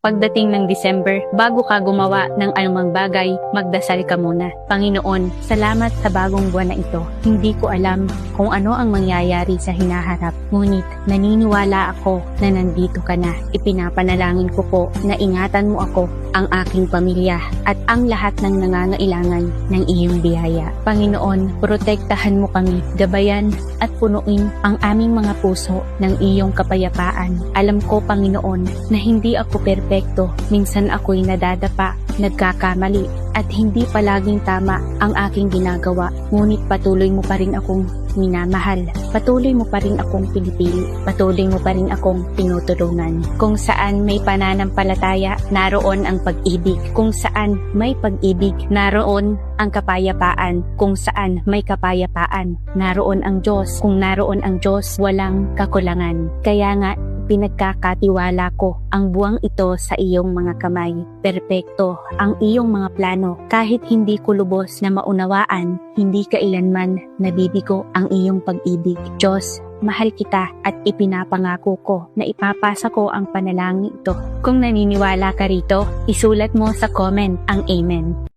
Pagdating ng December, bago ka gumawa ng anumang bagay, magdasal ka muna. Panginoon, salamat sa bagong buwan na ito. Hindi ko alam kung ano ang mangyayari sa hinaharap. Ngunit naniniwala ako na nandito ka na. Ipinapanalangin ko po na ingatan mo ako, ang aking pamilya, at ang lahat ng nangangailangan ng iyong biyaya. Panginoon, protektahan mo kami, gabayan at punuin ang aming mga puso ng iyong kapayapaan. Alam ko, Panginoon, na hindi ako perpekto. Minsan ako'y nadadapa, nagkakamali, at hindi palaging tama ang aking ginagawa. Ngunit patuloy mo pa rin akong minamahal. Patuloy mo pa rin akong pinipili. Patuloy mo pa rin akong tinutulungan. Kung saan may pananampalataya, naroon ang pag-ibig. Kung saan may pag-ibig, naroon ang kapayapaan. Kung saan may kapayapaan, naroon ang Diyos. Kung naroon ang Diyos, walang kakulangan. Kaya nga, pinagkakatiwala ko ang buwang ito sa iyong mga kamay. Perpekto ang iyong mga plano. Kahit hindi ko lubos na maunawaan, hindi kailanman nabibigo ang iyong pag-ibig. Diyos, mahal kita at ipinapangako ko na ipapasa ko ang panalangin ito. Kung naniniwala ka rito, isulat mo sa comment ang Amen.